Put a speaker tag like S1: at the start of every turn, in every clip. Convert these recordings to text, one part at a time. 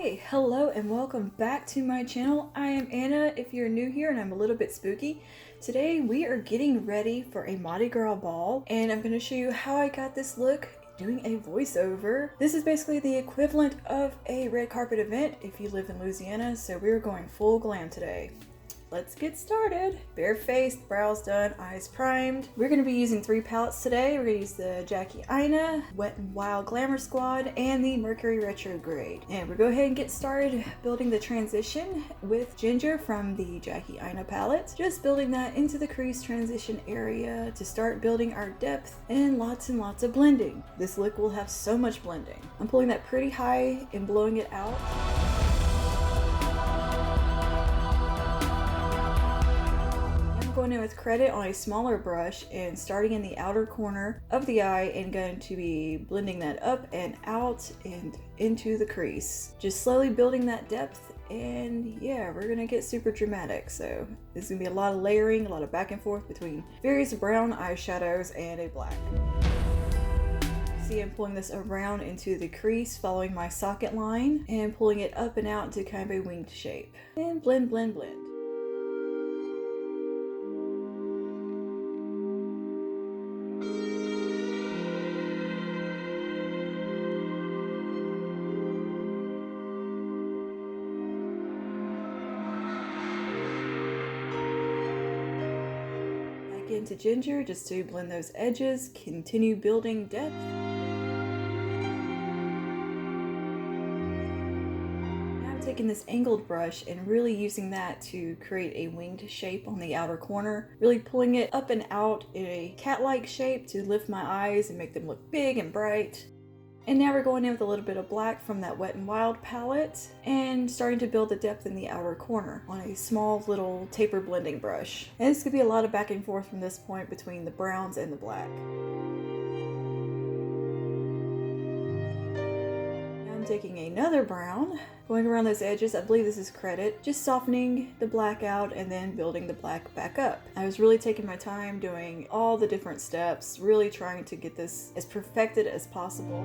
S1: Hey, hello and welcome back to my channel. I am Anna if you're new here and I'm a little bit spooky. Today we are getting ready for a Mardi Gras Ball and I'm going to show you how I got this look doing a voiceover. This is basically the equivalent of a red carpet event if you live in Louisiana, so we're going full glam today. Let's get started. Bare-faced, brows done, eyes primed. We're going to be using 3 palettes today. We're going to use the Jackie Aina, Wet n Wild Glamour Squad, and the Mercury Retrograde. And we'll go ahead and get started building the transition with Ginger from the Jackie Aina palette. Just building that into the crease transition area to start building our depth and lots of blending. This look will have so much blending. I'm pulling that pretty high and blowing it out. Going in with credit on a smaller brush and starting in the outer corner of the eye and going to be blending that up and out and into the crease. Just slowly building that depth, and yeah, we're gonna get super dramatic. So there's gonna be a lot of layering, a lot of back and forth between various brown eyeshadows and a black. See, I'm pulling this around into the crease following my socket line and pulling it up and out into kind of a winged shape. And blend, blend, blend. Into Ginger just to blend those edges, continue building depth. Now I'm taking this angled brush and really using that to create a winged shape on the outer corner, really pulling it up and out in a cat-like shape to lift my eyes and make them look big and bright. And now we're going in with a little bit of black from that Wet n Wild palette and starting to build the depth in the outer corner on a small little taper blending brush. And this could be a lot of back and forth from this point between the browns and the black. Now I'm taking another brown, going around those edges. I believe this is credit, just softening the black out and then building the black back up. I was really taking my time doing all the different steps, really trying to get this as perfected as possible.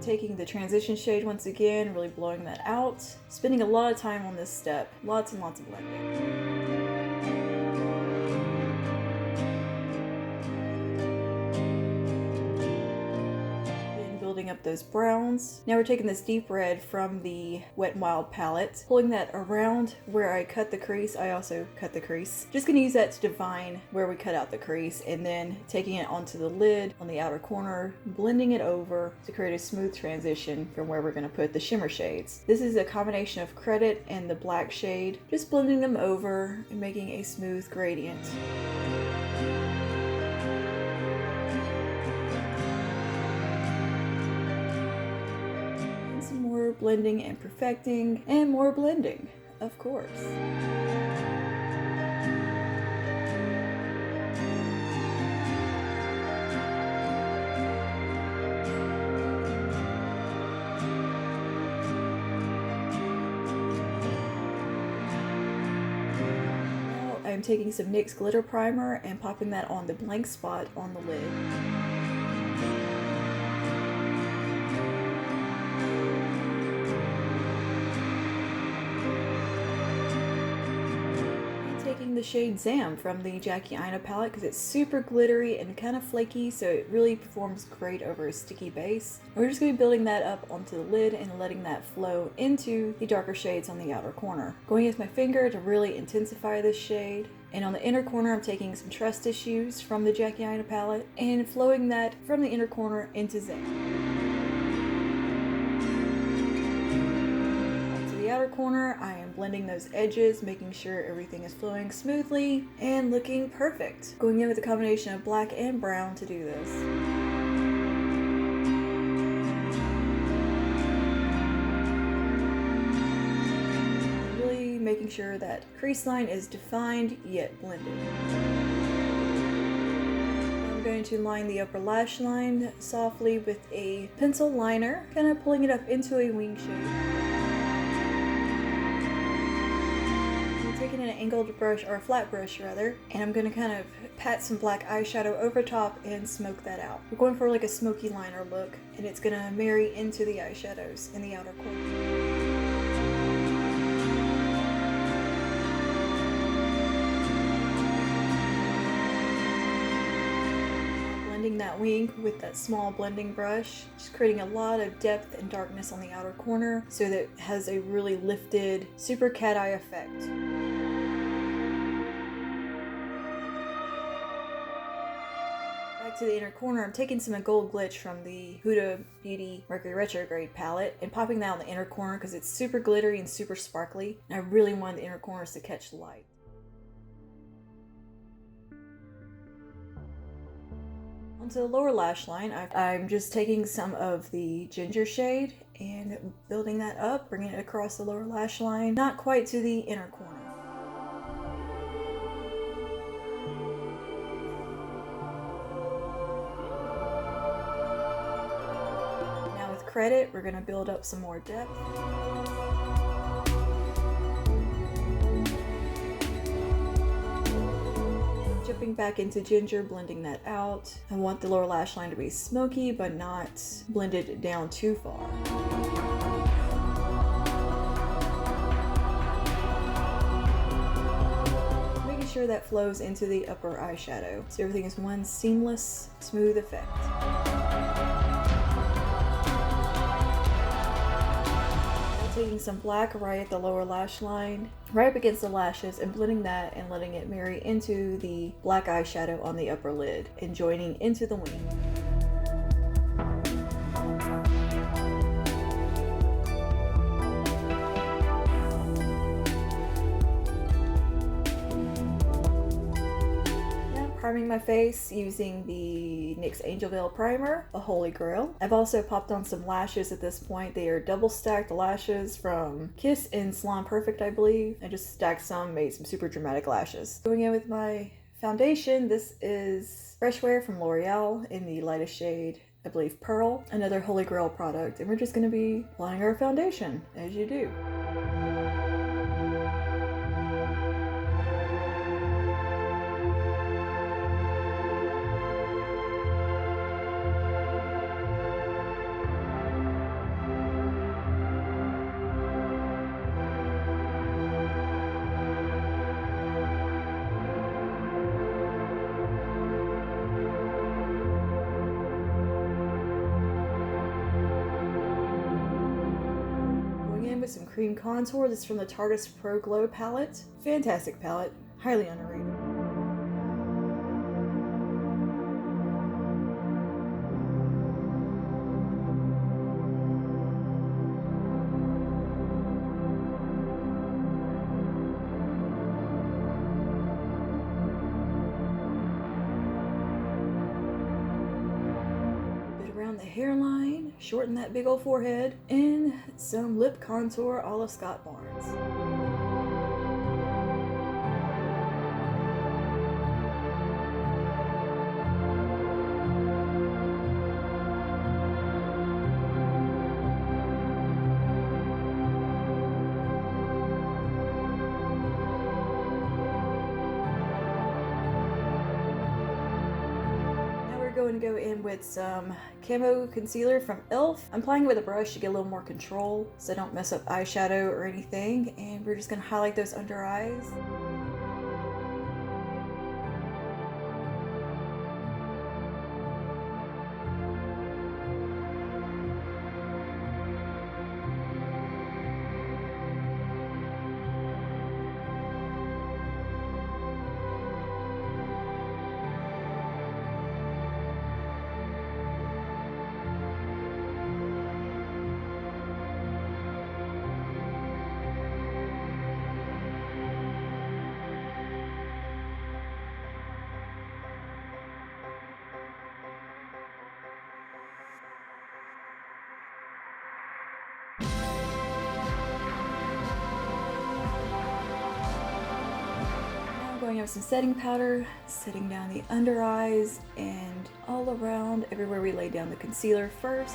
S1: Taking the transition shade once again, really blowing that out. Spending a lot of time on this step, lots and lots of blending. Building up those browns. Now we're taking this deep red from the Wet n Wild palette, pulling that around where I cut the crease. I also cut the crease. Just gonna use that to define where we cut out the crease, and then taking it onto the lid on the outer corner, blending it over to create a smooth transition from where we're gonna put the shimmer shades. This is a combination of credit and the black shade, just blending them over and making a smooth gradient. Blending and perfecting, and more blending, of course. Now I'm taking some NYX glitter primer and popping that on the blank spot on the lid. The shade Zam from the Jackie Aina palette because it's super glittery and kind of flaky, so it really performs great over a sticky base. We're just going to be building that up onto the lid and letting that flow into the darker shades on the outer corner. Going with my finger to really intensify this shade. And on the inner corner, I'm taking some trust issues from the Jackie Aina palette and flowing that from the inner corner into Zam. Outer corner, I am blending those edges, making sure everything is flowing smoothly and looking perfect. Going in with a combination of black and brown to do this. Really making sure that crease line is defined yet blended. I'm going to line the upper lash line softly with a pencil liner, kind of pulling it up into a wing shape. angled brush, or a flat brush rather, and I'm going to kind of pat some black eyeshadow over top and smoke that out. We're going for like a smoky liner look, and it's going to marry into the eyeshadows in the outer corner. Blending that wing with that small blending brush, just creating a lot of depth and darkness on the outer corner so that it has a really lifted, super cat eye effect. Back to the inner corner, I'm taking some Gold Glitch from the Huda Beauty Mercury Retrograde palette and popping that on the inner corner because it's super glittery and super sparkly, and I really wanted the inner corners to catch the light. Onto the lower lash line, I'm just taking some of the ginger shade and building that up, bringing it across the lower lash line, not quite to the inner corner. Now with Credit, we're going to build up some more depth. Jumping back into Ginger, blending that out. I want the lower lash line to be smoky, but not blended down too far. Making sure that flows into the upper eyeshadow, so everything is one seamless, smooth effect. Taking some black right at the lower lash line, right up against the lashes, and blending that and letting it marry into the black eyeshadow on the upper lid and joining into the wing. Priming my face using the NYX Angel Veil Primer, a holy grail. I've also popped on some lashes at this point. They are double stacked lashes from Kiss and Salon Perfect, I believe. I just stacked some, made some super dramatic lashes. Going in with my foundation, this is Fresh Wear from L'Oreal in the lightest shade, I believe Pearl, another holy grail product. And we're just going to be applying our foundation, as you do. With some cream contour. This is from the Tarte's Pro Glow palette. Fantastic palette, highly underrated. Around the hairline, shorten that big old forehead, and some lip contour a la Scott Barnes. Going to go in with some camo concealer from e.l.f. I'm applying it with a brush to get a little more control so I don't mess up eyeshadow or anything, and we're just going to highlight those under eyes. Going in with some setting powder, setting down the under eyes and all around everywhere we lay down the concealer first.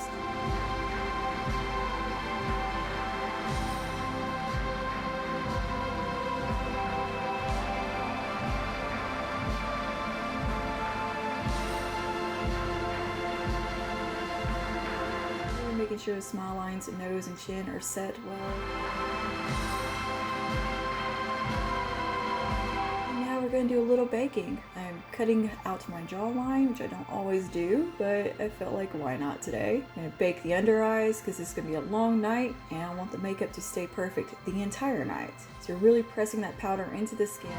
S1: making sure the smile lines, nose, and chin are set well. And now we're going to do a little baking. I'm cutting out my jawline, which I don't always do, but I felt like why not today. I'm going to bake the under eyes because it's going to be a long night and I want the makeup to stay perfect the entire night. So you're really pressing that powder into the skin.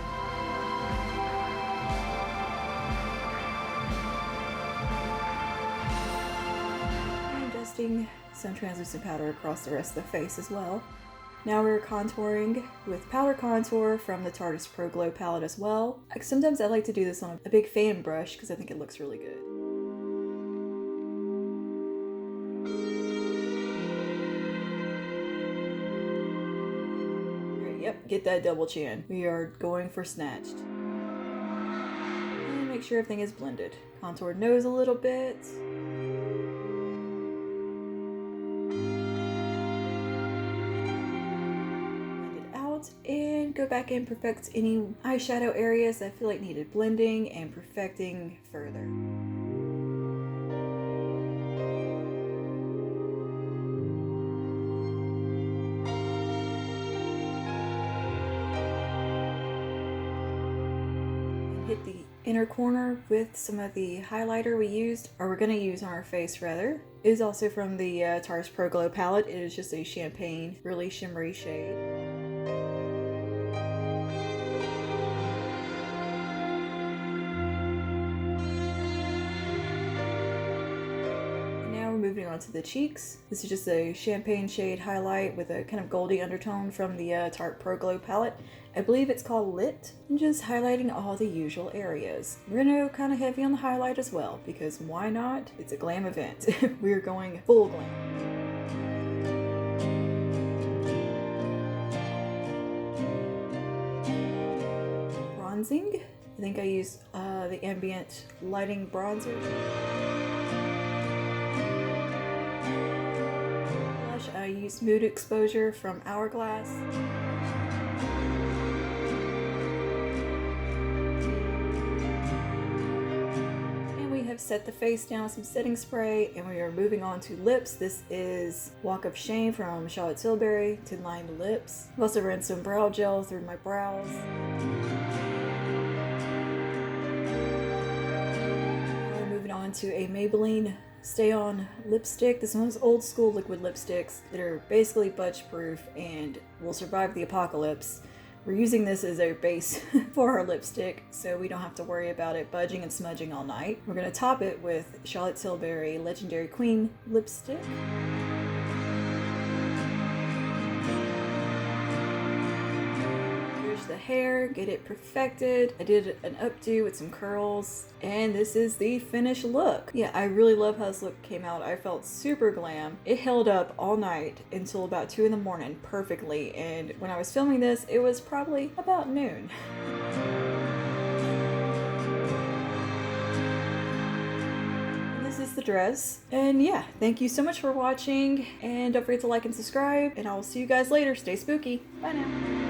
S1: Some translucent powder across the rest of the face as well. Now we're contouring with powder contour from the Tarte's Pro Glow palette as well. Sometimes I like to do this on a big fan brush because I think it looks really good. Alright, yep, get that double chin. We are going for snatched. And make sure everything is blended. Contour nose a little bit. And go back and perfect any eyeshadow areas that I feel like needed blending and perfecting further. And hit the inner corner with some of the highlighter we used, or we're going to use on our face rather. It is also from the Tarte's Pro Glow palette. It is just a champagne, really shimmery shade. Moving on to the cheeks. This is just a champagne shade highlight with a kind of goldy undertone from the Tarte Pro Glow palette. I believe it's called Lit. I'm just highlighting all the usual areas. We're gonna go kind of heavy on the highlight as well because why not? It's a glam event. We're going full glam. Bronzing. I think I used the Ambient Lighting Bronzer. I used Mood Exposure from Hourglass. And we have set the face down with some setting spray, and we are moving on to lips. This is Walk of Shame from Charlotte Tilbury to line the lips. I've also ran some brow gel through my brows. We're moving on to a Maybelline Stay On lipstick. This one's old school liquid lipsticks that are basically budge proof and will survive the apocalypse. We're using this as a base for our lipstick so we don't have to worry about it budging and smudging all night. We're going to top it with Charlotte Tilbury Legendary Queen lipstick. The hair, get it perfected. I did an updo with some curls, and this is the finished look. Yeah, I really love how this look came out. I felt super glam. It held up all night until about 2 in the morning perfectly, and when I was filming this, it was probably about noon. This is the dress, and yeah, thank you so much for watching, and don't forget to like and subscribe, and I will see you guys later. Stay spooky. Bye now.